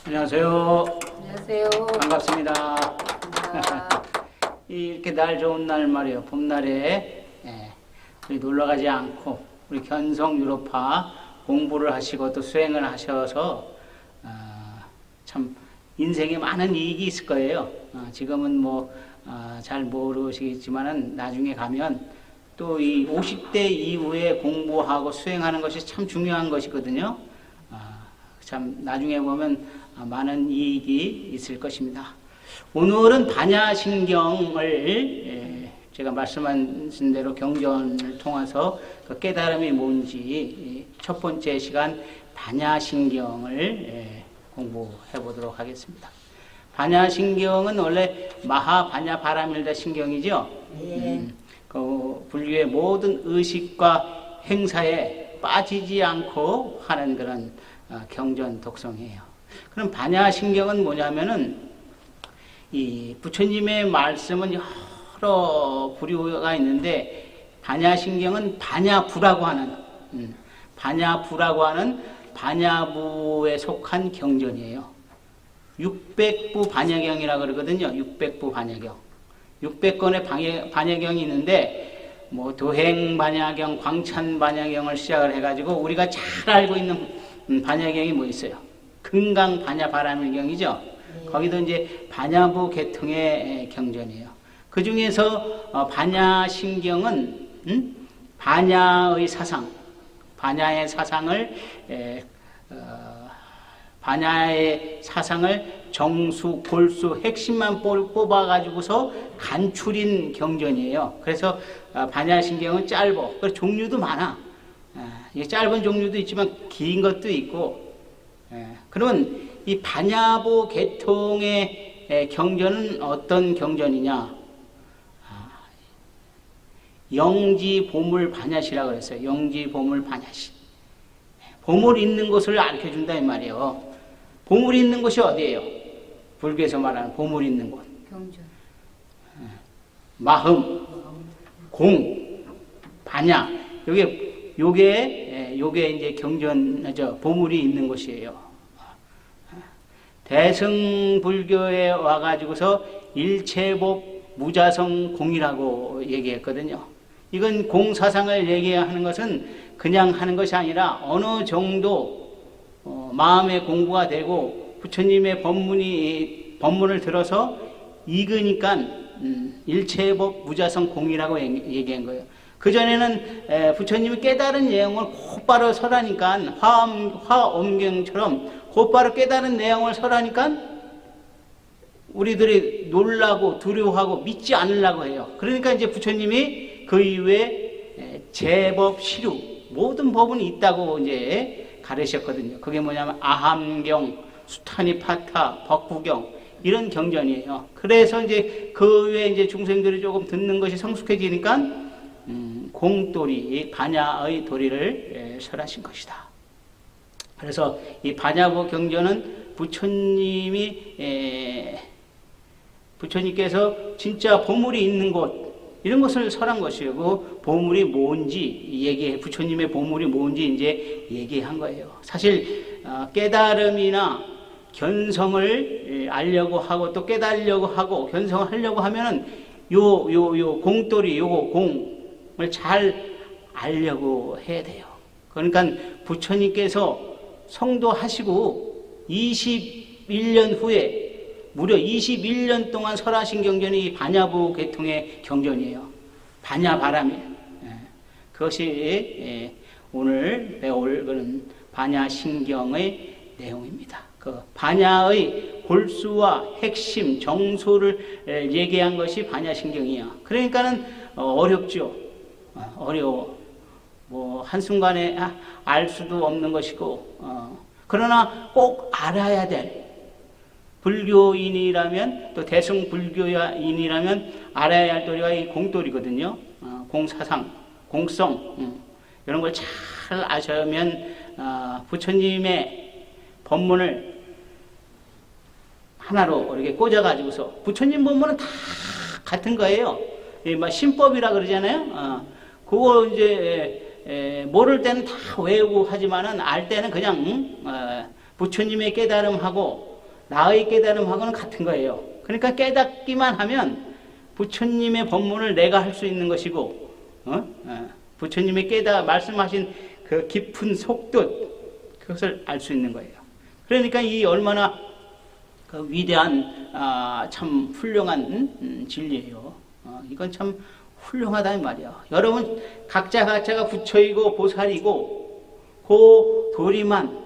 안녕하세요. 안녕하세요. 반갑습니다. 반갑습니다. 이렇게 날 좋은 날 말이에요. 봄날에 우리 놀러 가지 않고 우리 견성 유로파 공부를 하시고 또 수행을 하셔서 참 인생에 많은 이익이 있을 거예요. 지금은 잘 모르시겠지만은 나중에 가면 또 이 50대 이후에 공부하고 수행하는 것이 참 중요한 것이거든요. 참 나중에 보면 많은 이익이 있을 것입니다. 오늘은 반야신경을 제가 말씀하신 대로 경전을 통해서 그 깨달음이 뭔지 첫 번째 시간 반야신경을 공부해 보도록 하겠습니다. 반야신경은 원래 마하반야 바라밀다 신경이죠. 그 불교의 모든 의식과 행사에 빠지지 않고 하는 그런 경전 독성이에요. 그럼 반야신경은 뭐냐면은 이 부처님의 말씀은 여러 부류가 있는데 반야신경은 반야부라고 하는 반야부에 속한 경전이에요. 600부 반야경이라 그러거든요. 600부 반야경. 600권의 반야경이 있는데 도행 반야경, 광찬 반야경을 시작을 해가지고 우리가 잘 알고 있는 반야경이 뭐 있어요? 금강 반야 바라밀경이죠. 거기도 이제 반야부 계통의 경전이에요. 그 중에서 반야신경은 반야의 사상, 반야의 사상을 정수, 골수, 핵심만 뽑아가지고서 간추린 경전이에요. 그래서 반야신경은 짧고, 종류도 많아. 짧은 종류도 있지만 긴 것도 있고. 그러면 이 반야부 계통의 경전은 어떤 경전이냐? 영지 보물 반야시라고 그랬어요. 영지 보물 반야시. 보물 있는 곳을 알려준다 이 말이에요. 보물이 있는 곳이 어디예요? 불교에서 말하는 보물 있는 곳. 경전. 마흠, 공, 반야. 요게 이제 경전, 보물이 있는 곳이에요. 대승불교에 와가지고서 일체법 무자성 공이라고 얘기했거든요. 이건 공사상을 얘기하는 것은 그냥 하는 것이 아니라 어느 정도 마음의 공부가 되고 부처님의 법문을 들어서 익으니까 일체법 무자성 공이라고 얘기한 거예요. 그전에는 부처님이 깨달은 내용을 곧바로 설하니까 화엄경처럼 곧바로 깨달은 내용을 설하니까 우리들이 놀라고 두려워하고 믿지 않으려고 해요. 그러니까 이제 부처님이 그 이후에 제법, 시류 모든 법은 있다고 이제 가르쳤거든요. 그게 뭐냐면 아함경, 수타니파타, 법구경 이런 경전이에요. 그래서 이제 그 외에 이제 중생들이 조금 듣는 것이 성숙해지니까 공도리, 반야의 도리를 설하신 것이다. 그래서 이 반야부 경전은 부처님께서 진짜 보물이 있는 곳, 이런 것을 설한 것이고, 보물이 뭔지 부처님의 보물이 뭔지 이제 얘기한 거예요. 사실, 깨달음이나 견성을 알려고 하고, 또 깨달으려고 하고, 견성을 하려고 하면은, 요 공돌이, 요거 공을 잘 알려고 해야 돼요. 그러니까 부처님께서 성도하시고 21년 후에 무려 21년 동안 설하신 경전이 반야부 계통의 경전이에요. 반야바라밀. 그것이 오늘 배울 그런 반야신경의 내용입니다. 그 반야의 골수와 핵심, 정수를 얘기한 것이 반야신경이야. 그러니까는 어렵죠. 어려워. 한순간에 알 수도 없는 것이고, 그러나 꼭 알아야 될, 불교인이라면, 또 대승불교인이라면 알아야 할 도리가 이 공도리거든요. 공사상, 공성, 이런 걸 잘 아셔면, 부처님의 법문을 하나로 이렇게 꽂아가지고서, 부처님 법문은 다 같은 거예요. 신법이라 그러잖아요. 그거 이제, 모를 때는 다 외우고 하지만은 알 때는 그냥 부처님의 깨달음하고 나의 깨달음하고는 같은 거예요. 그러니까 깨닫기만 하면 부처님의 법문을 내가 할 수 있는 것이고, 부처님의 말씀하신 그 깊은 속뜻, 그것을 알 수 있는 거예요. 그러니까 이 얼마나 그 위대한, 참 훌륭한 진리예요. 이건 참 훌륭하다 이 말이야. 여러분 각자가 부처이고 보살이고 그 도리만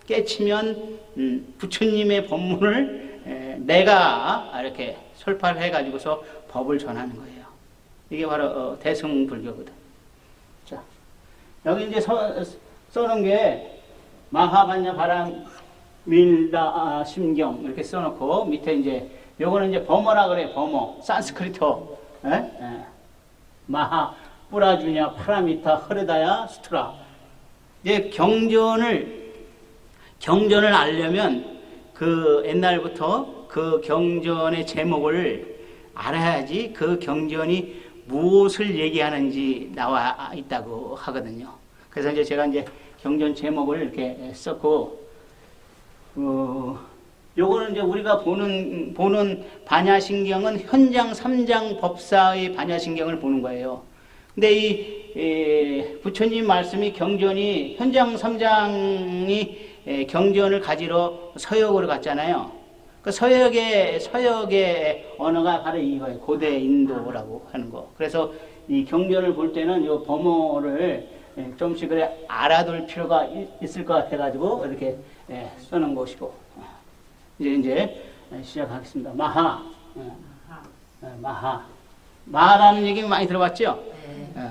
깨치면 부처님의 법문을 내가 이렇게 설파를 해가지고서 법을 전하는 거예요. 이게 바로 대승불교거든. 자, 여기 이제 써놓은 게 마하반야 바람 밀다 심경 이렇게 써놓고 밑에 이제 요거는 이제 범어라 그래. 범어 산스크리트어. 마하 뿌라주냐 파라미타 허르다야 수트라. 이제 경전을 알려면 그 옛날부터 그 경전의 제목을 알아야지 그 경전이 무엇을 얘기하는지 나와 있다고 하거든요. 그래서 이제 제가 이제 경전 제목을 이렇게 썼고, 요거는 이제 우리가 보는 반야신경은 현장 3장 법사의 반야신경을 보는 거예요. 근데 이 부처님 말씀이 경전이 현장 3장이 경전을 가지러 서역으로 갔잖아요. 그 서역의 언어가 바로 이거예요. 고대 인도라고 하는 거. 그래서 이 경전을 볼 때는 요 범어를 좀씩 그래 알아둘 필요가 있을 것 같아가지고 이렇게 써놓은 것이고. 이제 시작하겠습니다. 마하라는 얘기 많이 들어봤죠?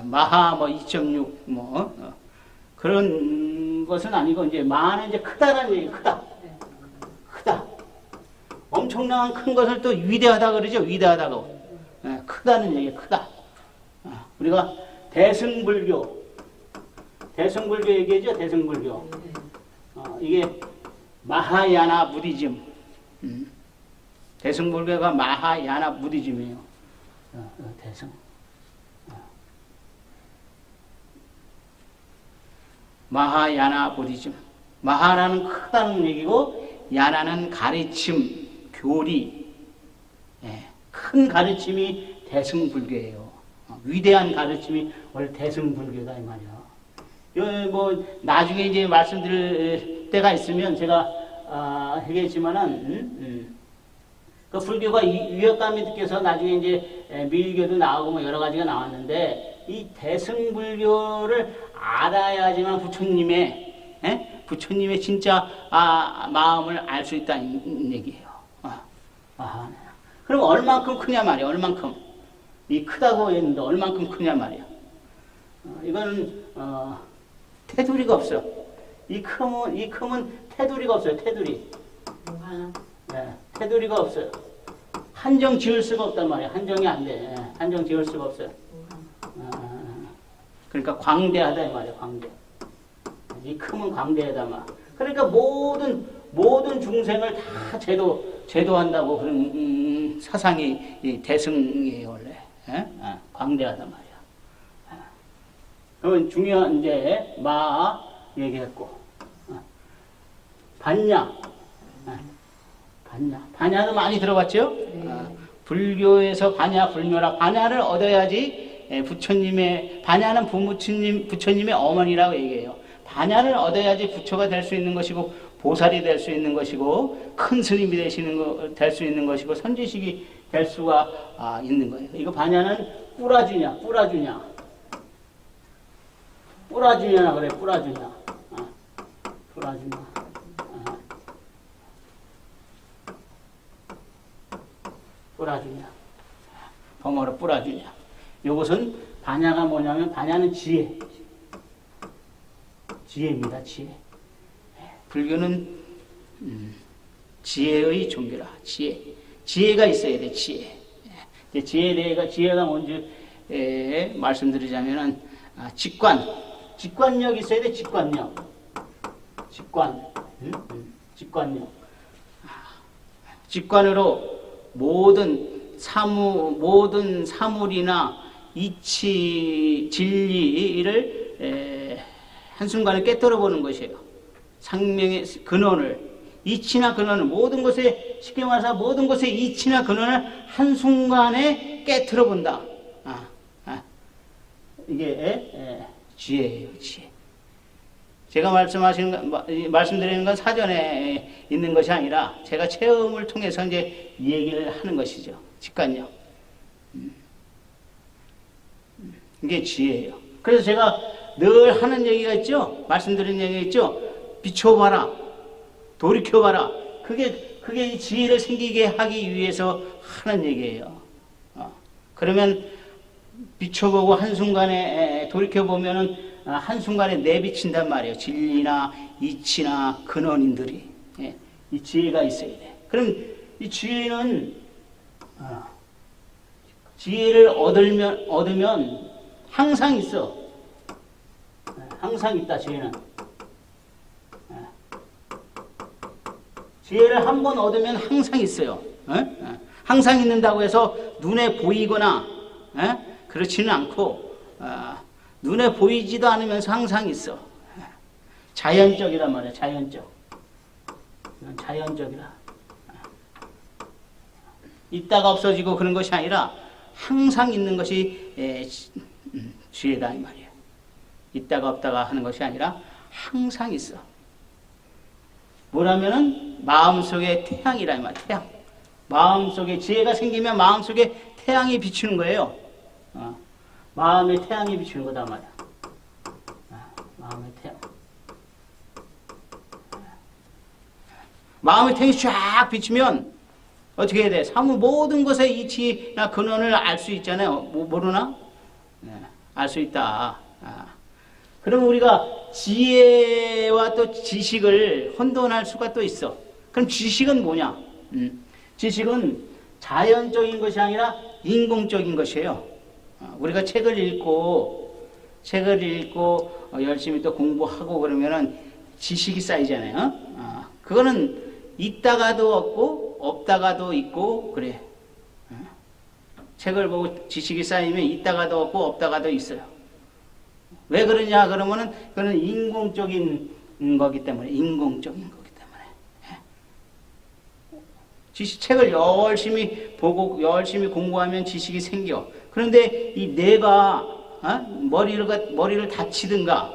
마하 2.6 그런 것은 아니고 이제 마는 이제 크다라는 얘기. 크다. 엄청난 큰 것을 또 위대하다 그러죠. 위대하다고. 크다는 얘기. 크다. 우리가 대승불교 얘기하죠. 대승불교. 이게 마하야나 부디즘. 대승불교가 마하야나 부디즘이에요. 대승. 마하야나 부디즘. 마하라는 크다는 얘기고, 야나는 가르침, 교리. 큰 가르침이 대승불교예요. 위대한 가르침이 원래 대승불교다 이 말이야. 나중에 이제 말씀드릴 때가 있으면 제가 하겠지만은, 그 불교가 위협감이 느껴서 나중에 이제 밀교도 나오고 여러 가지가 나왔는데, 이 대승불교를 알아야지만 부처님의 진짜 마음을 알 수 있다는 얘기예요. 그럼 얼만큼 크냐 말이야. 얼만큼. 이 크다고 했는데 얼만큼 크냐 말이야. 이거는 테두리가 없어. 이 큼은 테두리가 없어요. 테두리. 테두리가 없어요. 한정 지을 수가 없단 말이야. 한정이 안 돼. 한정 지을 수가 없어요. 그러니까 광대하다 이 말이야. 광대. 이 큼은 광대하다 말. 그러니까 모든 중생을 다 제도한다고 그런 사상이 이 대승이에요 원래. 광대하단 말이야. 그러면 중요한 이제 마 얘기했고, 반야. 반야도 많이 들어봤죠? 불교에서 반야 불묘라. 반야를 얻어야지 반야는 부처님의 어머니라고 얘기해요. 반야를 얻어야지 부처가 될 수 있는 것이고, 보살이 될 수 있는 것이고, 큰 스님이 될 수 있는 것이고, 선지식이 될 수가 있는 거예요. 이거 반야는 뿌라주냐 그래. 뿌라주냐. 뿌라주냐. 범어로 뿌라주냐. 이것은 반야가 뭐냐면, 반야는 지혜입니다. 지혜. 불교는 지혜의 종교라. 지혜가 있어야 돼. 지혜가 뭔지 말씀드리자면은 직관력 있어야 돼. 직관력. 직관으로 모든 사물이나 이치 진리를 한순간에 깨뜨려 보는 것이에요. 생명의 근원을 이치나 근원을 모든 것에 쉽게 말해서 모든 것의 이치나 근원을 한순간에 깨트려 본다. 이게 지혜예요. 지혜. 제가 말씀드리는 건 사전에 있는 것이 아니라 제가 체험을 통해서 이제 이 얘기를 하는 것이죠. 직관력. 이게 지혜예요. 그래서 제가 늘 하는 얘기가 있죠. 말씀드리는 얘기가 있죠. 비춰봐라. 돌이켜봐라. 그게 이 지혜를 생기게 하기 위해서 하는 얘기예요. 그러면 비춰보고 한순간에 돌이켜보면은 한순간에 내비친단 말이에요. 진리나 이치나 근원인들이. 이 지혜가 있어야 돼. 그럼 이 지혜는 지혜를 얻으면 항상 있어. 항상 있다. 지혜는. 지혜를 한 번 얻으면 항상 있어요. 항상 있는다고 해서 눈에 보이거나 그렇지는 않고 눈에 보이지도 않으면서 항상 있어. 자연적이란 말이야. 자연적이라. 있다가 없어지고 그런 것이 아니라 항상 있는 것이 지혜다 이 말이야. 있다가 없다가 하는 것이 아니라 항상 있어. 뭐라면은 마음속에 태양이라 이 말이야. 태양. 마음속에 지혜가 생기면 마음속에 태양이 비추는 거예요. 마음에 태양이 비추는 거다 말이야. 마음에 태양. 마음에 태양이 쫙 비추면 어떻게 해야 돼? 사무 모든 것의 이치나 근원을 알 수 있잖아요. 모르나? 알 수 있다. 그럼 우리가 지혜와 또 지식을 혼돈할 수가 또 있어. 그럼 지식은 뭐냐? 지식은 자연적인 것이 아니라 인공적인 것이에요. 우리가 책을 읽고 열심히 또 공부하고 그러면은 지식이 쌓이잖아요. 그거는 있다가도 없고 없다가도 있고 그래. 책을 보고 지식이 쌓이면 있다가도 없고 없다가도 있어요. 왜 그러냐 그러면은 그거는 인공적인 거기 때문에. 책을 열심히 보고 열심히 공부하면 지식이 생겨. 그런데 이 뇌가 머리를 다치든가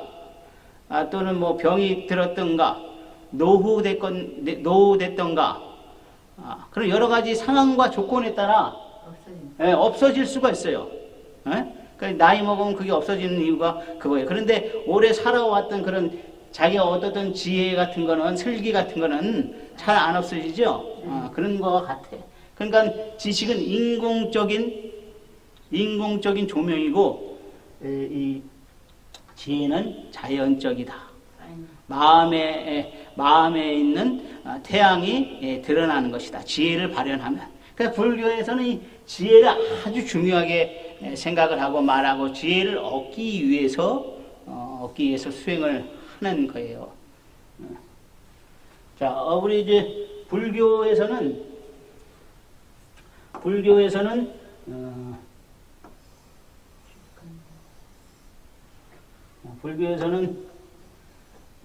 또는 뭐 병이 들었던가 노후됐던가 그런 여러 가지 상황과 조건에 따라 없어질 수가 있어요. 그러니까 나이 먹으면 그게 없어지는 이유가 그거예요. 그런데 오래 살아왔던 그런 자기가 얻었던 지혜 같은 거는 슬기 같은 거는 잘 안 없어지죠. 그런 거와 같아. 그러니까 지식은 인공적인 조명이고 이 지혜는 자연적이다. 마음에 있는 태양이 드러나는 것이다. 지혜를 발현하면. 그러니까 불교에서는 이 지혜를 아주 중요하게 생각을 하고 말하고 지혜를 얻기 위해서 수행을 하는 거예요. 자, 우리 이제 불교에서는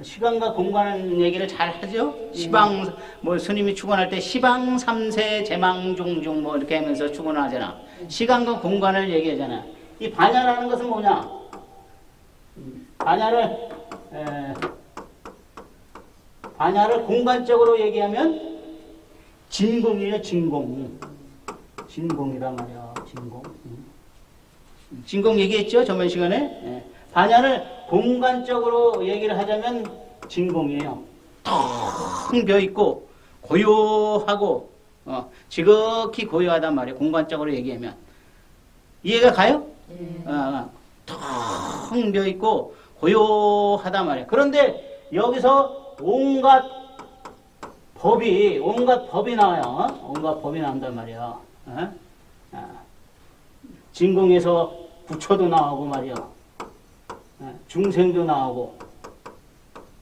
시간과 공간의 얘기를 잘 하죠. 시방 스님이 축원할 때 시방 삼세 제망중중 이렇게 하면서 축원을 하잖아. 시간과 공간을 얘기하잖아. 이 반야라는 것은 뭐냐? 반야를 공간적으로 얘기하면 진공이에요. 진공이란 말이야. 진공 얘기했죠? 저번 시간에. 반야를 공간적으로 얘기를 하자면 진공이에요. 텅 비어있고 고요하고 지극히 고요하단 말이에요. 공간적으로 얘기하면. 이해가 가요? 텅 비어있고 고요하단 말이에요. 그런데 여기서 온갖 법이 나와요. 온갖 법이 나온단 말이에요. 진공에서 부처도 나오고 말이야. 중생도 나오고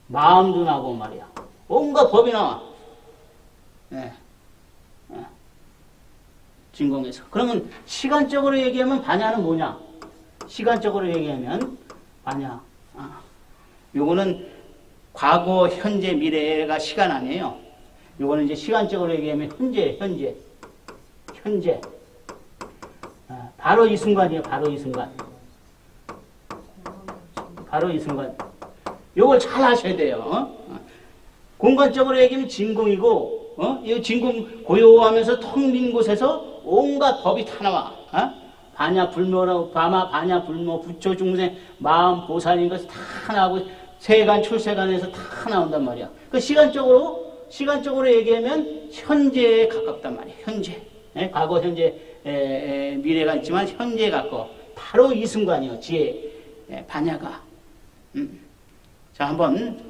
마음도 나오고 말이야. 온갖 법이 나와. 진공에서. 그러면 시간적으로 얘기하면 반야는 뭐냐? 시간적으로 얘기하면 반야. 요거는 과거, 현재, 미래가 시간 아니에요. 요거는 이제 시간적으로 얘기하면 현재. 바로 이 순간이에요. 바로 이 순간. 요걸 잘 하셔야 돼요. 공간적으로 얘기하면 진공이고, 이 진공 고요하면서 텅 빈 곳에서 온갖 법이 다 나와. 반야 불묘라고, 반야 불묘, 부처 중생, 마음 보살인 것이 다 나오고, 세간 출세간에서 다 나온단 말이야. 그 시간적으로 얘기하면 현재에 가깝단 말이야. 현재. 과거, 현재, 미래가 있지만 현재에 가까워. 바로 이 순간이요. 지혜, 반야가. 자, 한번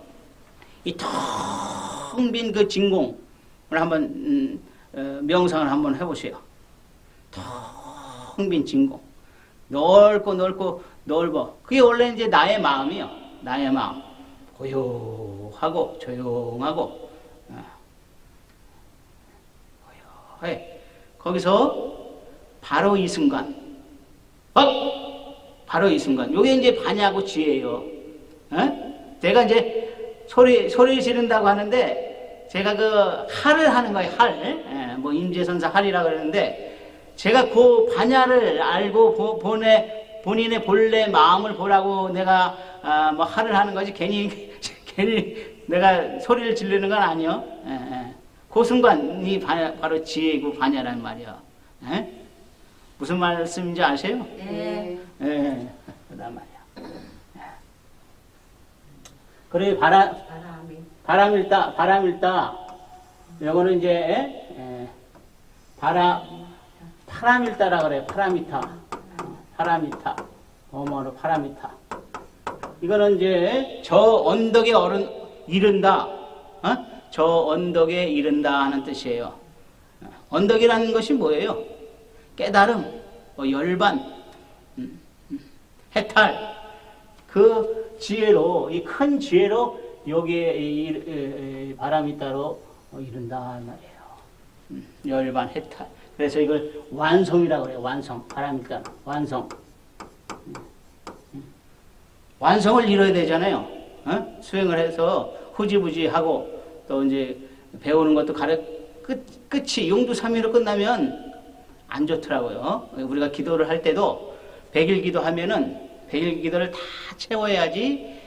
이 텅 빈 그 진공을 한번 명상을 한번 해보세요. 텅 빈 진공. 넓어. 그게 원래 이제 나의 마음이요. 나의 마음. 고요하고 조용하고 고요해. 거기서 바로 이 순간. 바로 이 순간. 요게 이제 반야하고 지혜예요. 제가 이제 소리 지른다고 하는데, 제가 그 할을 하는 거예요, 할. 뭐 임재선사 할이라고 그러는데, 제가 그 반야를 알고 본인의 본래 마음을 보라고 내가 뭐 할을 하는 거지, 괜히 내가 소리를 지르는 건 아니요. 그 순간이 바로 지혜이고 반야라는 말이요. 무슨 말씀인지 아세요? 네. 그단 말이야. 그래, 바람일다. 요거는 이제, 파라밀다라 그래요. 파라미타. 어머로 파라미타. 이거는 이제, 저 언덕에 이른다. 저 언덕에 이른다 하는 뜻이에요. 언덕이라는 것이 뭐예요? 깨달음, 열반, 해탈. 그 지혜로, 이 큰 지혜로 여기에 바람이 따로 이른다 말이에요. 열반 해탈. 그래서 이걸 완성이라고 그래요. 완성. 바람이 따로 완성. 완성을 이뤄야 되잖아요. 수행을 해서 후지부지하고 또 이제 배우는 것도 끝이 용두삼위로 끝나면 안 좋더라고요. 우리가 기도를 할 때도 100일 기도하면은 100일 기도를 다 채워야지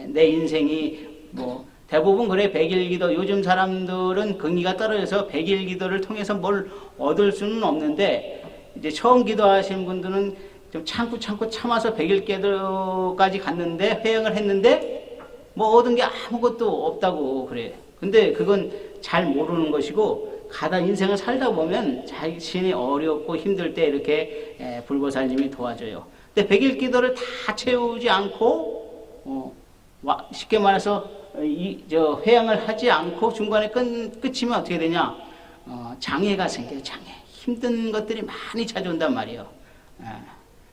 내 인생이 뭐 대부분 그래. 100일 기도, 요즘 사람들은 근기가 떨어져서 100일 기도를 통해서 뭘 얻을 수는 없는데, 이제 처음 기도하시는 분들은 좀 참고 참아서 100일 기도까지 갔는데, 회행을 했는데 뭐 얻은 게 아무것도 없다고 그래. 근데 그건 잘 모르는 것이고, 가다 인생을 살다 보면 자신이 어렵고 힘들 때 이렇게 불보살님이 도와줘요. 근데 100일 기도를 다 채우지 않고, 쉽게 말해서 회양을 하지 않고 중간에 끝이면 어떻게 되냐? 장애가 생겨요. 장애. 힘든 것들이 많이 찾아온단 말이에요.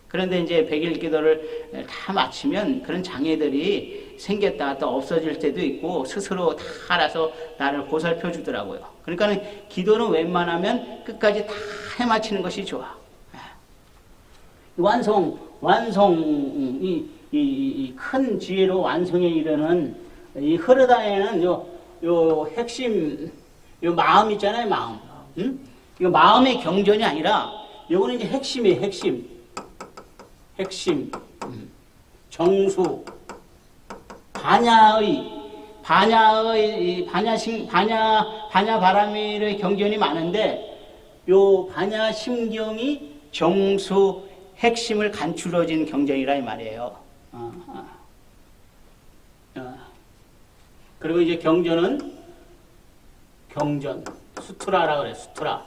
그런데 이제 100일 기도를 다 마치면 그런 장애들이 생겼다가 또 없어질 때도 있고, 스스로 다 알아서 나를 보살펴 주더라고요. 그러니까 기도는 웬만하면 끝까지 다 해마치는 것이 좋아. 이 큰 지혜로 완성에 이르는 이 흐르다에는 요 핵심, 요 마음 있잖아요, 마음. 이거 마음의 경전이 아니라, 요거는 이제 핵심이에요, 핵심. 정수. 반야 바람일의 경전이 많은데, 요 반야 심경이 정수, 핵심을 간추려진 경전이라 이 말이에요. 그리고 이제 경전, 수트라라고 그래요, 수트라.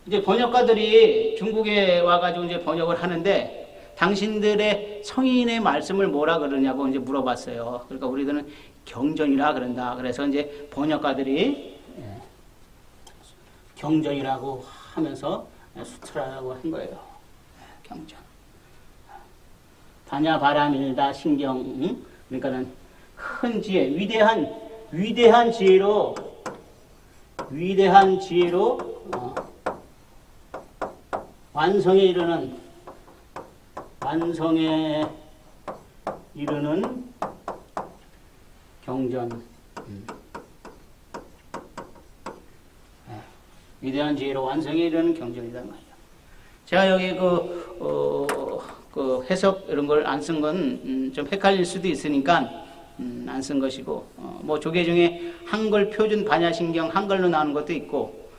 이제 번역가들이 중국에 와가지고 이제 번역을 하는데, 당신들의 성인의 말씀을 뭐라 그러냐고 이제 물어봤어요. 그러니까 우리들은 경전이라 그런다. 그래서 이제 번역가들이 경전이라고 하면서 수트라라고 한 거예요. 경전. 반야 바람일다 신경. 그러니까는 큰 지혜, 위대한 지혜로 완성에 이르는 경전. 위대한 지혜로 완성에 이르는 경전이란 말이에요. 제가 여기 그 해석 이런 걸 안 쓴 건 좀 헷갈릴 수도 있으니까 안 쓴 것이고, 뭐 조계 중에 한글 표준 반야신경 한글로 나오는 것도 있고,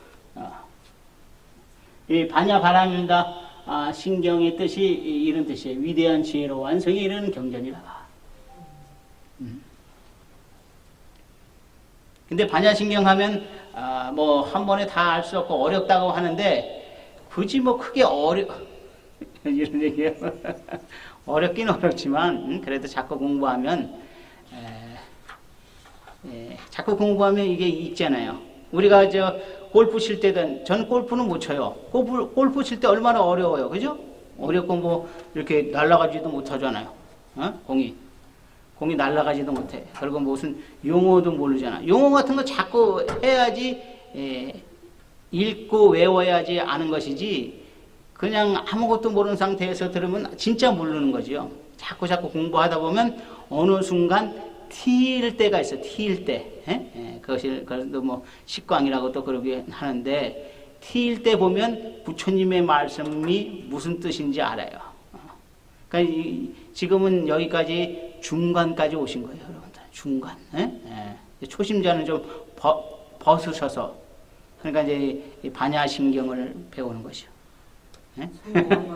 이 반야바라밀다 신경의 뜻이 이런 뜻이에요. 위대한 지혜로 완성에 이르는 경전이라. 근데 반야신경 하면 뭐 한 번에 다 알 수 없고 어렵다고 하는데 굳이 뭐 크게 이런 얘기예요. 어렵긴 어렵지만 그래도 자꾸 공부하면 자꾸 공부하면 이게 있잖아요. 우리가 골프 칠 때든 전 골프는 못 쳐요. 골프 칠 때 얼마나 어려워요, 그죠? 어렵고 뭐 이렇게 날아가지도 못하잖아요. 공이 날아가지도 못해. 그리고 무슨 용어도 모르잖아. 용어 같은 거 자꾸 해야지 읽고 외워야지 아는 것이지 그냥 아무것도 모르는 상태에서 들으면 진짜 모르는 거죠. 자꾸 공부하다 보면 어느 순간 튈 때가 있어. 튈 때. 그것도 뭐 식광이라고 또 그러게 하는데 튈 때 보면 부처님의 말씀이 무슨 뜻인지 알아요. 그러니까 지금은 여기까지 중간까지 오신 거예요, 여러분들. 중간. 초심자는 좀 벗으셔서 그러니까 이제 반야신경을 배우는 것이요. 성공한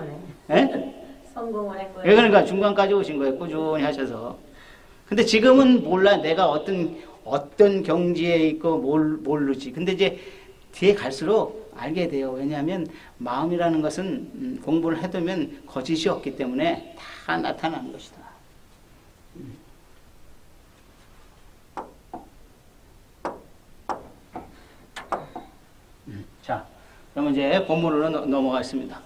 거네. 성공을 한 거예요. 그러니까 중간까지 오신 거예요. 꾸준히 하셔서. 근데 지금은 몰라. 내가 어떤 경지에 있고 모르지. 근데 이제 뒤에 갈수록 알게 돼요. 왜냐하면 마음이라는 것은 공부를 해두면 거짓이 없기 때문에 다 나타나는 것이다. 자, 그러면 이제 본문으로 넘어가겠습니다.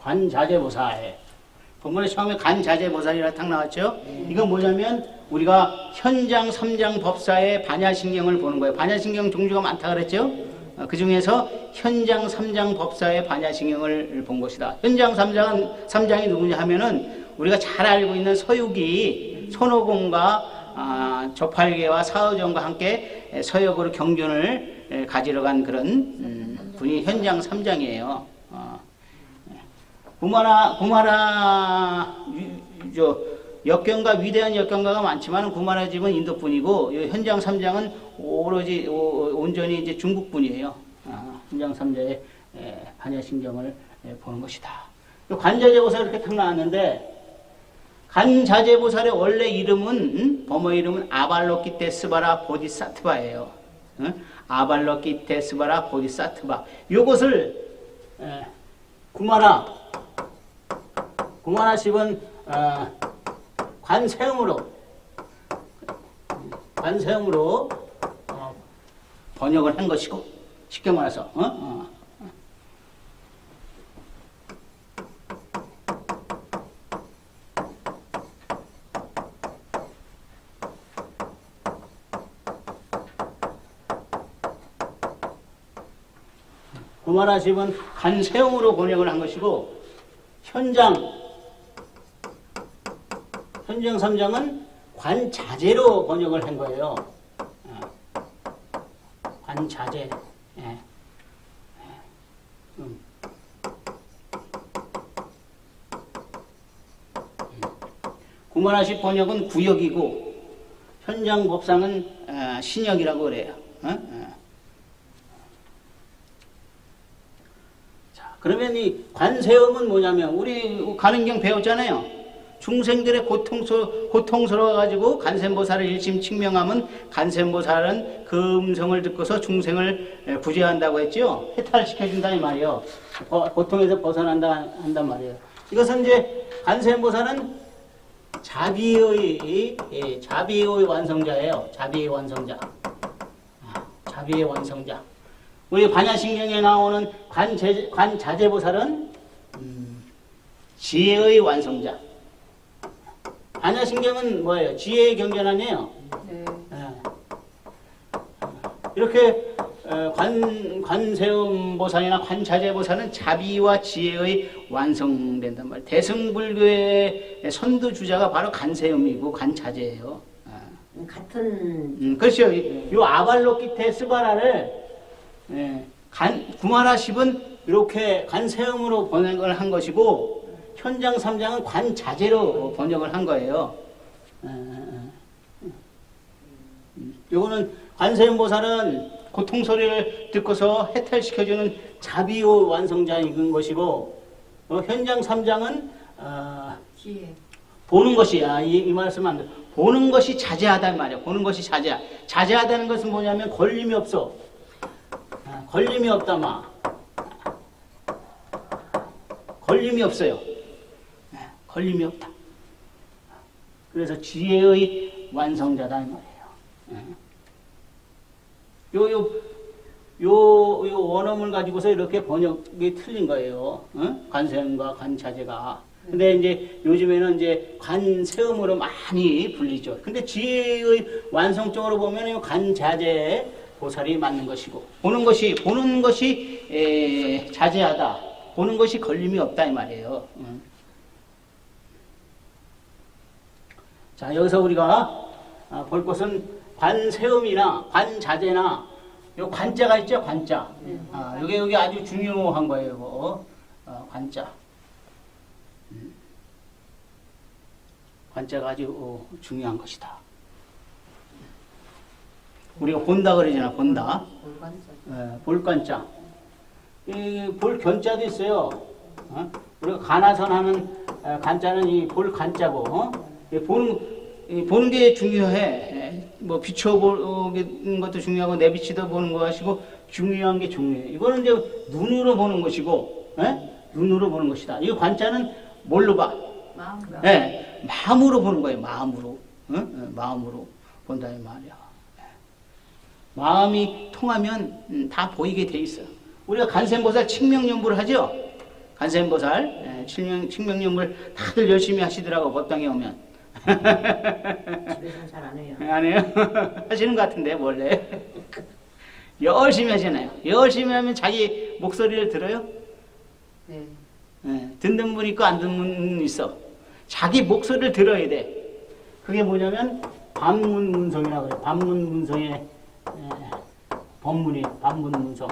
간자재보살. 본문에 처음에 간자재보살이라 딱 나왔죠? 이건 뭐냐면 우리가 현장 3장 법사의 반야신경을 보는 거예요. 반야신경 종류가 많다 그랬죠? 그 중에서 현장 3장 법사의 반야신경을 본 것이다. 현장 3장이 누구냐 하면은 우리가 잘 알고 있는 서육이 손오공과 조팔계와 사의정과 함께 서역으로 경전을 가지러 간 그런 분이 현장 3장이에요. 구마라 역경가 위대한 역경가가 많지만 구마라 집은 인도 분이고 현장 3장은 오로지 온전히 이제 중국 분이에요. 현장 3장의 반야신경을 보는 것이다. 간자재보살 이렇게 딱 나왔는데 간자재보살의 원래 이름은 범어 이름은 아발로키테스바라 보디사트바예요. 아발로키테스바라 보디사트바. 요것을 구마라십은 관세음으로 번역을 한 것이고 쉽게 말해서 구마라십은 관세음으로 번역을 한 것이고 현장 3장은 관자재로 번역을 한 거예요. 관자재. 구마라십 번역은 구역이고 현장 법상은 신역이라고 그래요. 자, 그러면 이 관세음은 뭐냐면 우리 가는경 배웠잖아요. 중생들의 고통스러워가지고 간센보살을 일심 칙명하면 간센보살은 그 음성을 듣고서 중생을 구제한다고 했죠. 해탈시켜준다 이 말이에요. 고통에서 벗어난다 한단 말이에요. 이것은 이제 간센보살은 자비의 완성자예요. 자비의 완성자. 자비의 완성자. 우리 반야신경에 나오는 관자재보살은 지혜의 완성자. 반야신경은 뭐예요? 지혜의 경전 아니에요? 네. 이렇게 관세음보살이나 관자재보살은 자비와 지혜의 완성된단 말이에요. 대승불교의 선두주자가 바로 관세음이고 관자재예요. 같은 그렇죠. 요 아발로키테 스바라를 구마라십은 이렇게 관세음으로 번역을 한 것이고 현장 3장은 관자재로 번역을 한 거예요. 요거는 관세음보살은 고통 소리를 듣고서 해탈시켜주는 자비의 완성자인 것이고 현장 3장은 지혜. 보는 것이 이 말씀 안 돼. 보는 것이 자제하다는 말이야. 보는 것이 자제하다는 것은 뭐냐면 걸림이 없어. 걸림이 없다 마. 걸림이 없어요. 걸림이 없다. 그래서 지혜의 완성자다 이 말이에요. 요 원어물 가지고서 이렇게 번역이 틀린 거예요. 관세음과 관자재가. 근데 이제 요즘에는 이제 관세음으로 많이 불리죠. 근데 지혜의 완성적으로 보면 관자재 보살이 맞는 것이고 보는 것이 자제하다. 보는 것이 걸림이 없다 이 말이에요. 자, 여기서 우리가 볼 것은 관세음이나 관자재나 요 관자가 있죠, 관자. 여기 아주 중요한 거예요, 이거. 관자. 관자가 아주 중요한 것이다. 우리가 본다 그러잖아, 본다. 볼관자. 이 볼견자도 있어요. 우리가 가나선 하는 간자는 이 볼간자고, 보는 게 중요해. 뭐 비춰보는 것도 중요하고 내비치다 보는 것이고 중요한 게 중요해. 이거는 이제 눈으로 보는 것이고, 눈으로 보는 것이다. 이 관자는 뭘로 봐? 마음으로. 마음으로 보는 거예요. 마음으로, 마음으로 본다 이 말이야. 마음이 통하면 다 보이게 돼 있어. 우리가 간센보살 칙명연불을 하죠. 간센보살 칙명연불 다들 열심히 하시더라고 법당에 오면. 집에서는 잘 안 해요. 안 해요? 하시는 것 같은데 원래 열심히 하잖아요. 열심히 하면 자기 목소리를 들어요? 네. 듣는 분 있고 안 듣는 분 있어. 자기 목소리를 들어야 돼. 그게 뭐냐면 반문문성이라고 그래요. 반문문성의 법문이 반문문성.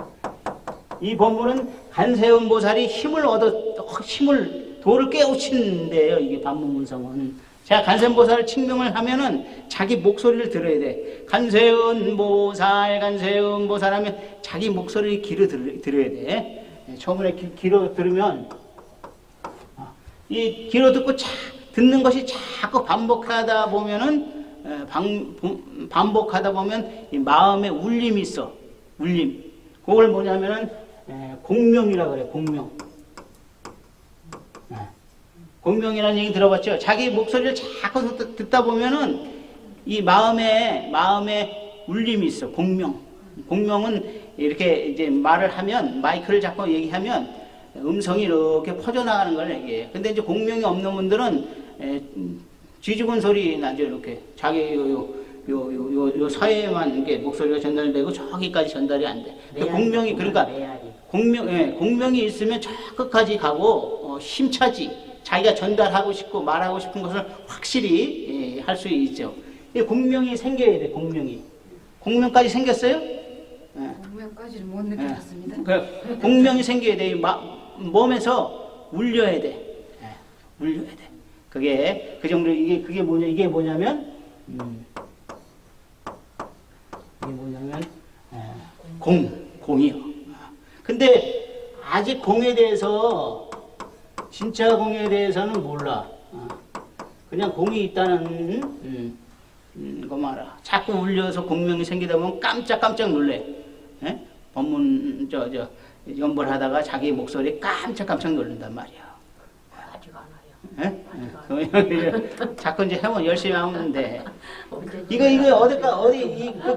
이 법문은 간세음보살이 도를 깨우친데요. 이게 반문문성은. 자, 간세음보살을 칭명을 하면은 자기 목소리를 들어야 돼. 간세음보살 하면 자기 목소리를 귀로 들어야 돼. 처음에 귀로 들으면 이 귀로 듣고 듣는 것이 자꾸 반복하다 보면은 반복하다 보면 이 마음에 울림이 있어. 울림. 그걸 뭐냐면은 공명이라 그래. 공명. 공명이라는 얘기 들어봤죠? 자기 목소리를 자꾸 듣다 보면은 이 마음에 울림이 있어. 공명. 공명은 이렇게 이제 말을 하면 마이크를 잡고 얘기하면 음성이 이렇게 퍼져나가는 걸 얘기해요. 근데 이제 공명이 없는 분들은 쥐죽은 소리 나죠. 이렇게 자기 요 사이에만 이렇게 목소리가 전달되고 저기까지 전달이 안 돼. 공명이 그러니까 공명이 있으면 저 끝까지 가고 힘차지. 자기가 전달하고 싶고 말하고 싶은 것을 확실히 할 수 있죠. 이 공명이 생겨야 돼. 공명까지 생겼어요? 공명까지는 못 느꼈습니다. 공명이 생겨야 돼. 몸에서 울려야 돼. 울려야 돼. 그게 그 정도 이게 뭐냐면 공이요. 근데 아직 공에 대해서 진짜 공에 대해서는 몰라. 그냥 공이 있다는 것만 알아. 자꾸 울려서 공명이 생기다 보면 깜짝 놀래. 법문 연불하다가 자기 목소리에 깜짝 놀란단 말이야. 아직 안 와요. 자꾸 이제 열심히 하면 돼. 이거 어디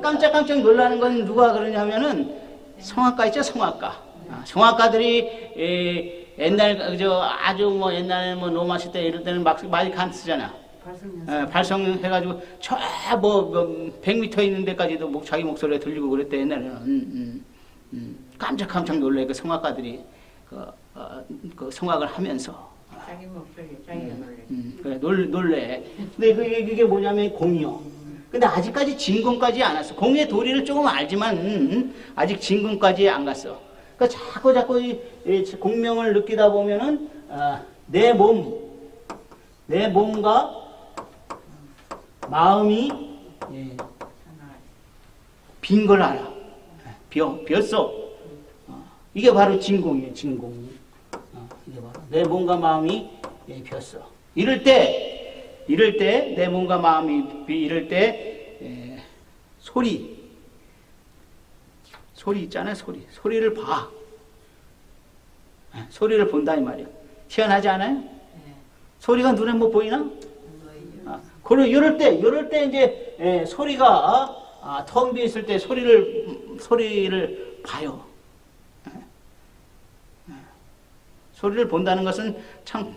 깜짝 놀라는 건 누가 그러냐면은 성악가 있죠, 성악가. 성악가들이 옛날 저 아주 뭐 옛날에 뭐 로마 시대 이럴 때는 마이크 안 쓰잖아. 발성해가지고 저 뭐 100m 있는 데까지도 자기 목소리가 들리고 그랬대 옛날에는. 깜짝깜짝 놀래 그 성악가들이 그 성악을 하면서. 자기 목소리 자기가 놀래. 그래 놀래. 근데 그게 뭐냐면 공이요. 근데 아직까지 진공까지 안 왔어. 공의 도리를 조금 알지만 아직 진공까지 안 갔어. 그러니까 자꾸 이 공명을 느끼다 보면은 내 몸과 마음이 빈 걸 알아. 비었어. 이게 바로 진공이에요. 진공. 이게 바로 내 몸과 마음이 비었어. 이럴 때 내 몸과 마음이 이럴 때 소리 있잖아요. 소리를 봐. 소리를 본다 이 말이야. 희한하지 않아요? 소리가 눈에 못 보이나? 그리고 이럴 때 이제 소리가 텅 비어 있을 때 소리를 봐요. 소리를 본다는 것은 참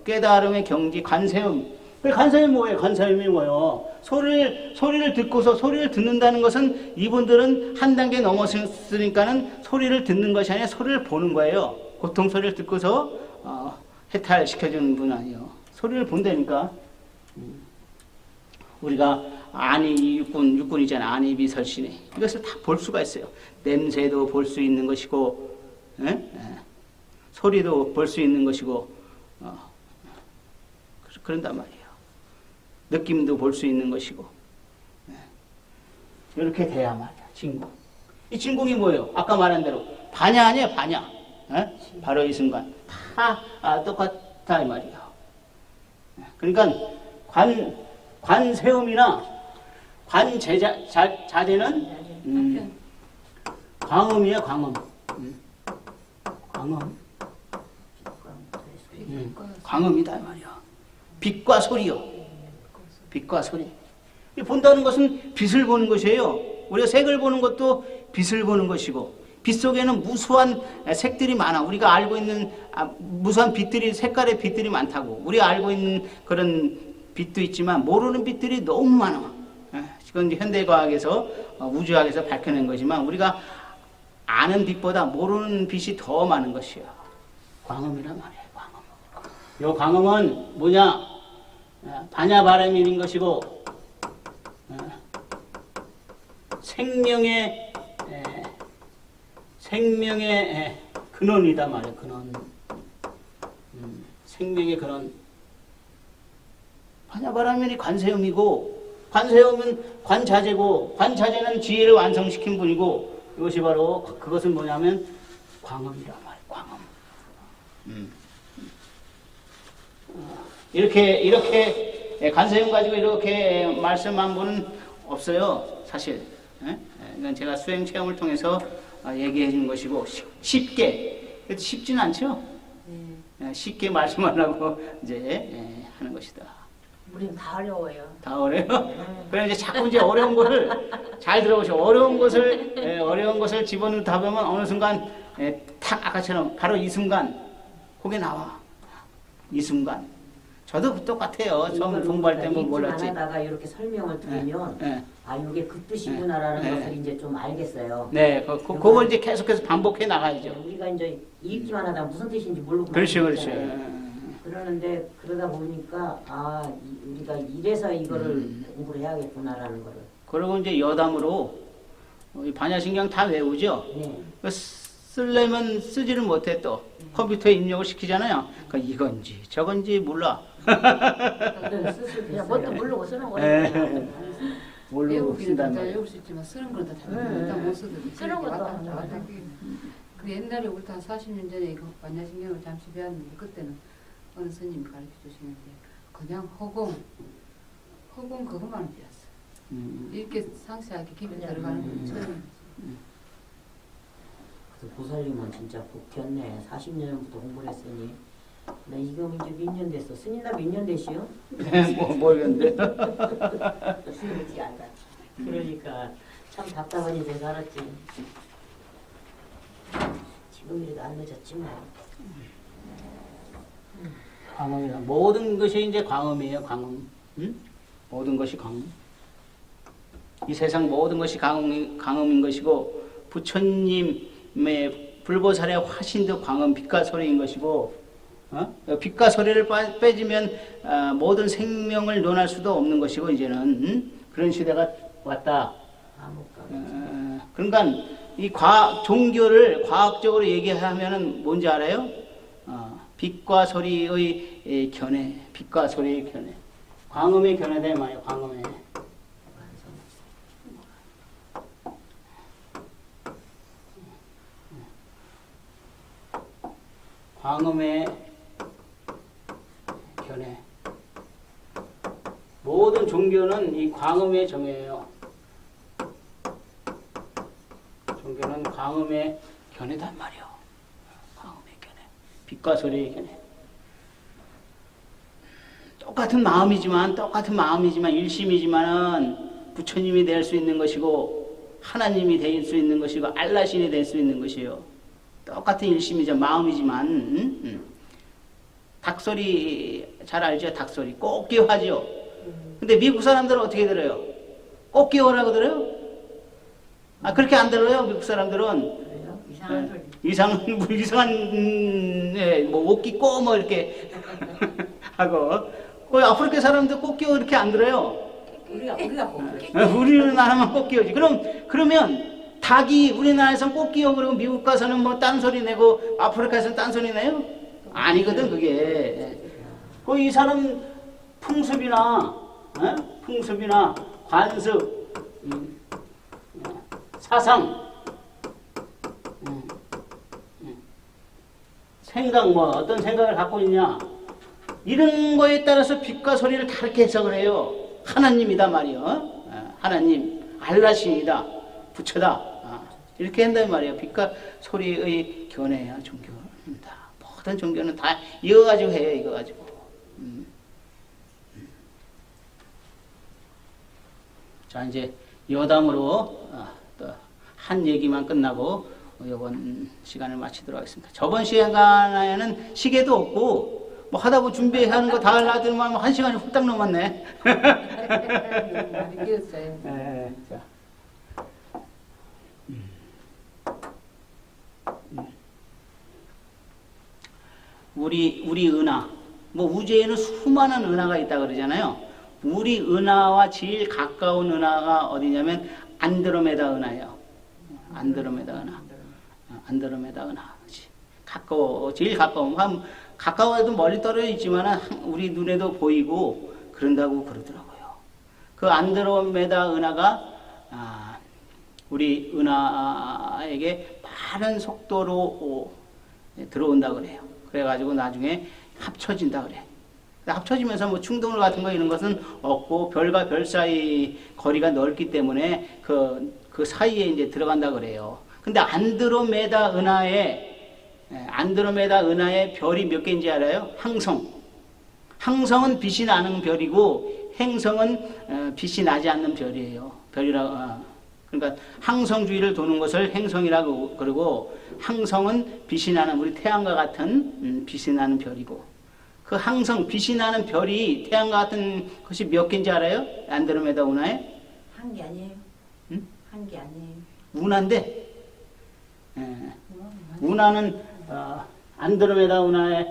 깨달음의 경지, 관세음. 관세음이 뭐예요? 관세음이 뭐예요? 소리를 듣고서 소리를 듣는다는 것은 이분들은 한 단계 넘었으니까는 소리를 듣는 것이 아니라 소리를 보는 거예요. 고통 소리를 듣고서 해탈시켜주는 분 아니에요. 소리를 본다니까. 우리가 안이 육군이잖아. 안이 미설신이. 이것을 다 볼 수가 있어요. 냄새도 볼 수 있는 것이고, 소리도 볼 수 있는 것이고, 그런단 말이에요. 느낌도 볼 수 있는 것이고. 이렇게 돼야 말이야. 진공. 이 진공이 뭐예요? 아까 말한 대로 반야 아니에요? 반야. 바로 이 순간 다 똑같다 이 말이에요. 그러니까 관세음이나 관자재는 광음이에요. 광음. 광음이다 이 말이야. 빛과 소리요. 빛과 소리. 본다는 것은 빛을 보는 것이에요. 우리가 색을 보는 것도 빛을 보는 것이고, 빛 속에는 무수한 색들이 많아. 우리가 알고 있는 무수한 빛들이, 색깔의 빛들이 많다고. 우리가 알고 있는 그런 빛도 있지만 모르는 빛들이 너무 많아. 이건 현대과학에서 우주학에서 밝혀낸 거지만 우리가 아는 빛보다 모르는 빛이 더 많은 것이야. 광음이란 말이에요. 광음. 요 광음은 뭐냐? 반야바람이 있는 것이고 생명의 근원이다 말이에요. 근원. 생명의 근원. 반야바람이 관세음이고, 관세음은 관자재고, 관자재는 지혜를 완성시킨 분이고, 이것이 바로 그것은 뭐냐면 광음이란 말이에요. 광음. 이렇게 관세음 가지고 이렇게 말씀한 분은 없어요. 사실. 이건 제가 수행 체험을 통해서 얘기해 준 것이고, 쉽게, 쉽지는 않죠? 쉽게 말씀하려고 이제 하는 것이다. 우리는 다 어려워요. 다 어려워요? 그래 이제 자꾸 이제 어려운 것을 잘 들어보시오. 어려운 것을 집어넣다 보면 어느 순간 탁 아까처럼 바로 이 순간 그게 나와. 이 순간. 저도 똑같아요. 처음 공부할 때 뭐 몰랐지. 하다가 이렇게 설명을 들으면 이게 그 뜻이구나라는 것을 이제 좀 알겠어요. 네, 그걸 이제 계속해서 반복해 나가야죠. 우리가 이제 읽기만 하다 무슨 뜻인지 모르고 그렇죠. 그러는데 그러다 보니까 우리가 이래서 이거를 공부를 해야겠구나라는 거를. 그리고 이제 여담으로 반야신경 다 외우죠. 네. 쓰려면 쓰지를 못해 또 컴퓨터에 입력을 시키잖아요. 그러니까 이건지 저건지 몰라. 그냥 뭣도 모르고 쓰는 거예요. 모르고 쓴단 다 말이에요. 외울 수 있지만 쓰는 걸 다 못 쓰거든. 쓰는 것도 안 그 옛날에 우리도 한 40년 전에 이거 반야신경을 잠시 배웠는데 그때는 어느 스님이 가르쳐 주시는데 그냥 허공 그것만 배웠어. 이렇게 상세하게 깊이 들어가는 건 처음이었어. 그래서 보살님은 진짜 복했네. 40년부터 공부를 했으니. 나 이거 이제 몇 년 됐어? 스님 나 몇 년 되시요? 모르겠는데. 그러니까 참 답답한 인생 살았지. 지금이라도 안 늦었지 뭐. 광음이다. 모든 것이 이제 광음이에요. 광음. 응? 모든 것이 광음. 이 세상 모든 것이 광음인 것이고 부처님의 불보살의 화신도 광음, 빛과 소리인 것이고 빛과 소리를 빼주면 모든 생명을 논할 수도 없는 것이고 이제는 그런 시대가 왔다. 그러니까 이 종교를 과학적으로 얘기하면은 뭔지 알아요? 빛과 소리의 견해, 빛과 소리의 견해, 광음의 견해다 말이에요. 광음의. 광음의 견해. 모든 종교는 이 광음의 정예예요. 종교는 광음의 견해단 말이요. 광음의 견해. 빛과 소리의 견해. 똑같은 마음이지만 일심이지만은 부처님이 될 수 있는 것이고 하나님이 될 수 있는 것이고 알라신이 될 수 있는 것이요. 똑같은 일심이죠. 마음이지만 닭소리 잘 알죠? 닭소리 꽃기호하죠. 근데 미국 사람들은 어떻게 들어요? 꽃기호라고 들어요? 그렇게 안 들어요. 미국 사람들은 이상한 소리. 이상한 뭐 옷기 꼬뭐 이렇게 하고 아프리카 사람들 꽃기호 이렇게 안 들어요. 우리가 뽑는 우리나라만 꽃기호지. 그러면 닭이 우리나라에서는 꽃기호 그러고 미국 가서는 뭐 딴소리 내고 아프리카에서는 딴소리 내요? 아니거든 그게. 이 사람 풍습이나 관습, 사상, 생각 뭐 어떤 생각을 갖고 있냐 이런 거에 따라서 빛과 소리를 다르게 해석을 해요. 하나님이다 말이요. 하나님, 알라신이다, 부처다. 이렇게 한단 말이에요. 빛과 소리의 견해야 종교입니다. 모든 종교는 다 이거 가지고 해요. 이거 가지고. 자 이제 여담으로 또 한 얘기만 끝나고 이번 시간을 마치도록 하겠습니다. 저번 시간에는 시계도 없고 뭐 하다 보면 준비하는 거 다 하려더니만 한 시간이 후딱 넘었네. 많이 끼었어요. 네, 자. 우리 은하, 뭐 우주에는 수많은 은하가 있다 그러잖아요. 우리 은하와 제일 가까운 은하가 어디냐면 안드로메다 은하예요. 안드로메다 은하. 안드로메다 은하. 가까워, 제일 가까운. 가까워도 멀리 떨어져 있지만 우리 눈에도 보이고 그런다고 그러더라고요. 그 안드로메다 은하가 우리 은하에게 빠른 속도로 들어온다 그래요. 그래가지고 나중에 합쳐진다 그래. 합쳐지면서 뭐 충돌 같은 거 이런 것은 없고 별과 별 사이 거리가 넓기 때문에 그 사이에 이제 들어간다 그래요. 근데 안드로메다 은하의 별이 몇 개인지 알아요? 항성. 항성은 빛이 나는 별이고 행성은 빛이 나지 않는 별이에요. 그러니까 항성주위를 도는 것을 행성이라고 그러고 항성은 빛이 나는 우리 태양과 같은 빛이 나는 별이고 그 항성 빛이 나는 별이 태양과 같은 것이 몇 개인지 알아요? 안드로메다 은하에? 한 게 아니에요. 응? 한 게 아니에요. 운하인데 운하는 안드로메다 은하에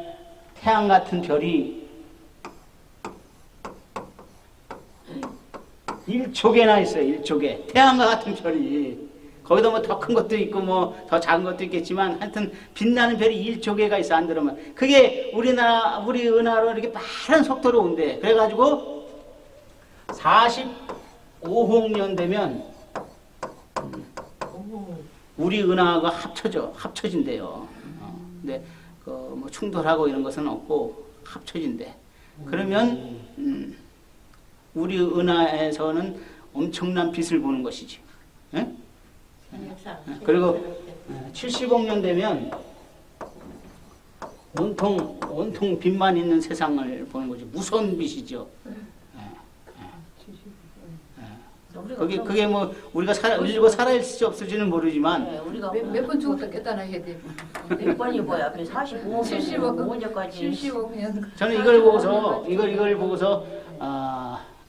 태양 같은 별이 1족에나 있어요. 1족에 태양과 같은 별이 거기다 뭐 더 큰 것도 있고 뭐 더 작은 것도 있겠지만 하여튼 빛나는 별이 1족에가 있어. 안드로메다 그게 우리 은하로 이렇게 빠른 속도로 온대. 그래가지고 45억 년 되면 우리 은하가 합쳐진대요. 근데 뭐 충돌하고 이런 것은 없고 합쳐진대. 그러면 우리 은하에서는 엄청난 빛을 보는 것이지. 예? 그리고 70억 년 되면 온통 빛만 있는 세상을 보는 거지. 무서운 빛이죠. 그게 뭐 우리가 읽고 살아있을지 없을지는 모르지만 네, 우리가 몇 번 죽었다 깼다나 해야 돼. 몇 번이 뭐야? 45년 75년. 75년. 저는 이걸 보고서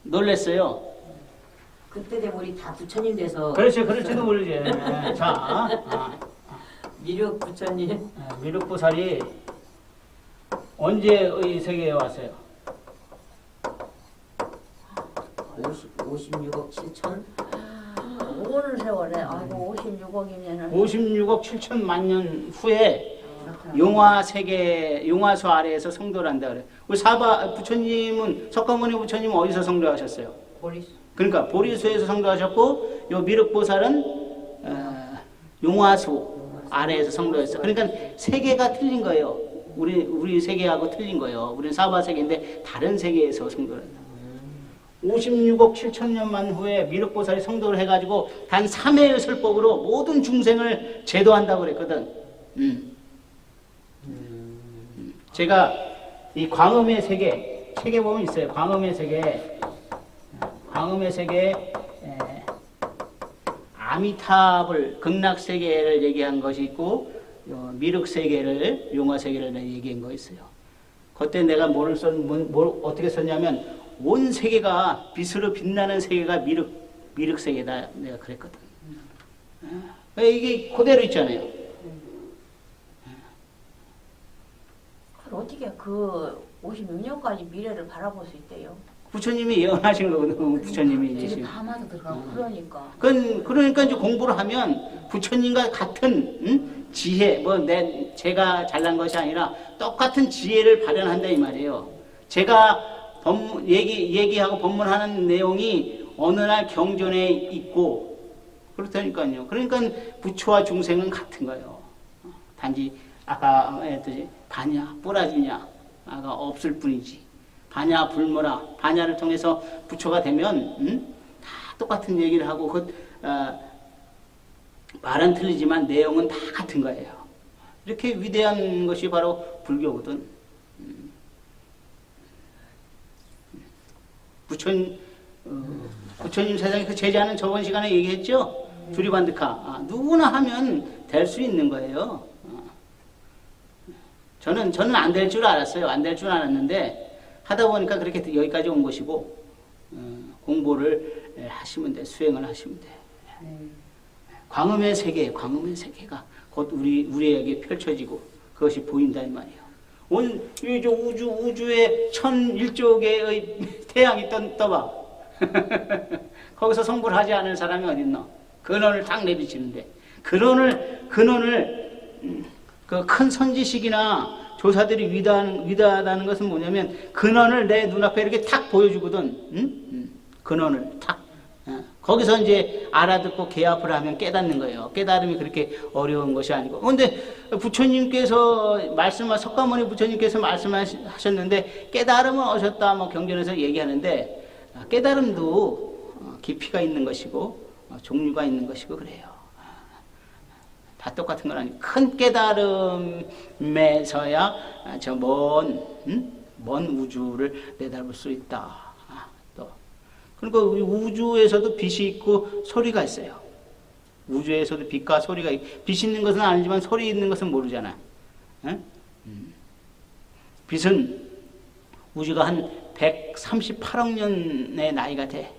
놀랬어요. 그때 되면 우리 다 부처님 돼서 그렇죠, 그럴지도 모르지. 자, 미륵 부처님 미륵보살이 언제의 세계에 왔어요? 56억 7천 오는 세월에 아이고 56억이면은 56억 7천만 년 후에 용화 세계 용화수 아래에서 성도를 한다 그래. 우리 사바 부처님은 석가모니 부처님은 어디서 성도하셨어요? 보리수. 그러니까 보리수에서 성도하셨고 요 미륵보살은 용화수 아래에서 성도했어. 그러니까 세계가 틀린 거예요. 우리 세계하고 틀린 거예요. 우리는 사바 세계인데 다른 세계에서 성도를 한다. 56억 7천 년만 후에 미륵보살이 성도를 해가지고 단 3회의 설법으로 모든 중생을 제도한다고 그랬거든. 제가 이 광음의 세계 책에 보면 있어요. 광음의 세계 아미타불 극락 세계를 얘기한 것이 있고 미륵 세계를 용화 세계를 얘기한 거 있어요. 그때 내가 뭘 어떻게 썼냐면 온 세계가 빛으로 빛나는 세계가 미륵 세계다 내가 그랬거든. 이게 그대로 있잖아요. 어떻게 그 56년까지 미래를 바라볼 수 있대요? 부처님이 예언하신 거거든. 부처님이 이게 이제. 밤마다 들어가고. 그러니까 그러니까 이제 공부를 하면 부처님과 같은 지혜, 제가 잘난 것이 아니라 똑같은 지혜를 발현한다 이 말이에요. 제가 얘기하고 법문하는 내용이 어느 날 경전에 있고 그렇다니까요. 그러니까 부처와 중생은 같은 거예요. 단지 아까 했듯이 반야, 뿌라지냐가 없을 뿐이지. 반야, 불모라, 반야를 통해서 부처가 되면 다 똑같은 얘기를 하고 말은 틀리지만 내용은 다 같은 거예요. 이렇게 위대한 것이 바로 불교거든. 부처님 세상에 그 제자는 저번 시간에 얘기했죠? 주리반드카. 누구나 하면 될 수 있는 거예요. 저는 안 될 줄 알았어요. 안 될 줄 알았는데 하다 보니까 그렇게 여기까지 온 것이고 공부를 하시면 돼. 수행을 하시면 돼. 광음의 세계가 곧 우리에게 펼쳐지고 그것이 보인다 이 말이에요. 온 우주에 1001조 개의 태양이 떠봐. 거기서 성불 하지 않을 사람이 어딨노? 근원을 딱 내비치는데 근원을 그 큰 선지식이나 조사들이 위대하다는 것은 뭐냐면 근원을 내 눈앞에 이렇게 탁 보여주거든. 근원을 탁. 거기서 이제 알아듣고 개합을 하면 깨닫는 거예요. 깨달음이 그렇게 어려운 것이 아니고. 그런데 부처님께서 석가모니 부처님께서 말씀하셨는데 깨달음을 얻었다 경전에서 얘기하는데 깨달음도 깊이가 있는 것이고 종류가 있는 것이고 그래요. 다 똑같은 건 아니고 큰 깨달음에서야 저 먼 우주를 내다볼 수 있다. 그러니까 우주에서도 빛이 있고 소리가 있어요. 우주에서도 빛과 소리가 빛이 있는 것은 아니지만 소리 있는 것은 모르잖아. 빛은 우주가 한 138억 년의 나이가 돼.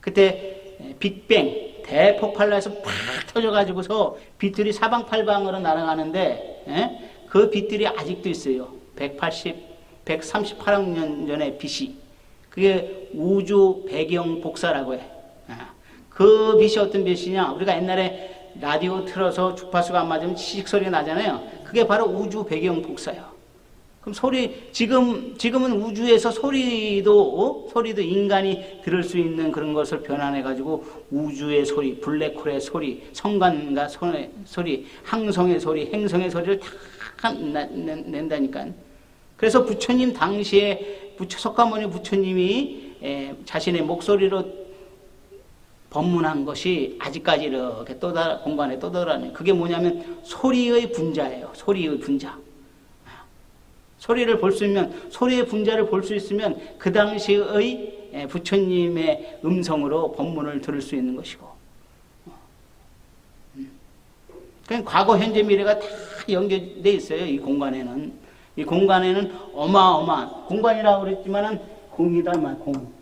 그때 빅뱅 대폭발로해서 팍 터져가지고서 빛들이 사방팔방으로 날아가는데 그 빛들이 아직도 있어요. 138억 년 전의 빛이. 그게 우주 배경 복사라고 해. 그 빛이 어떤 빛이냐? 우리가 옛날에 라디오 틀어서 주파수가 안 맞으면 치식 소리가 나잖아요. 그게 바로 우주 배경 복사예요. 그럼 지금은 우주에서 소리도 인간이 들을 수 있는 그런 것을 변환해가지고 우주의 소리, 블랙홀의 소리, 성간과 소리, 항성의 소리, 행성의 소리를 다 낸다니까. 그래서 부처님 당시에 석가모니 부처님이 자신의 목소리로 법문한 것이 아직까지 이렇게 공간에 떠돌아다니는 그게 뭐냐면 소리의 분자예요. 소리의 분자. 소리를 볼 수 있으면 소리의 분자를 볼 수 있으면 그 당시의 부처님의 음성으로 법문을 들을 수 있는 것이고, 그러니까 과거, 현재, 미래가 다 연결되어 있어요. 이 공간에는. 이 공간에는 어마어마한 공간이라고 그랬지만은 공이다, 공.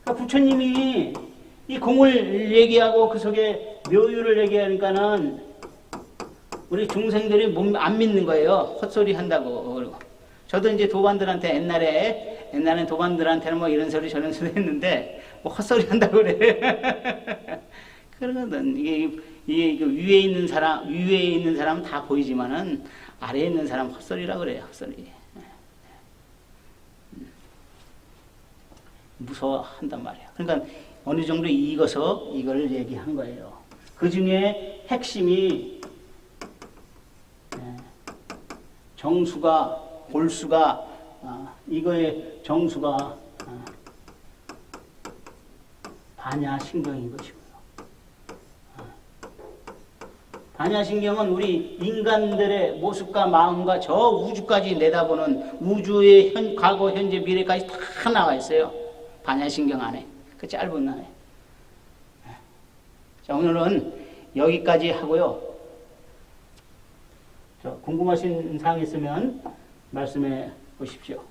그러니까 부처님이 이 공을 얘기하고 그 속에 묘유를 얘기하니까는 우리 중생들이 안 믿는 거예요. 헛소리 한다고. 그러고. 저도 이제 도반들한테 옛날엔 도반들한테는 뭐 이런 소리 저런 소리 했는데 뭐 헛소리 한다고 그래. 그러거든. 이게 위에 있는 사람은 다 보이지만은 아래에 있는 사람 헛소리라고 그래요. 헛소리. 무서워한단 말이야. 그러니까 어느 정도 익어서 이걸 얘기한 거예요. 그 중에 핵심이 정수가, 골수가, 이거의 정수가 반야신경인 것이고요. 반야신경은 우리 인간들의 모습과 마음과 저 우주까지 내다보는 우주의 과거, 현재, 미래까지 다 나와 있어요. 반야신경 안에. 그 짧은 안에. 자, 오늘은 여기까지 하고요. 궁금하신 사항 있으면 말씀해 보십시오.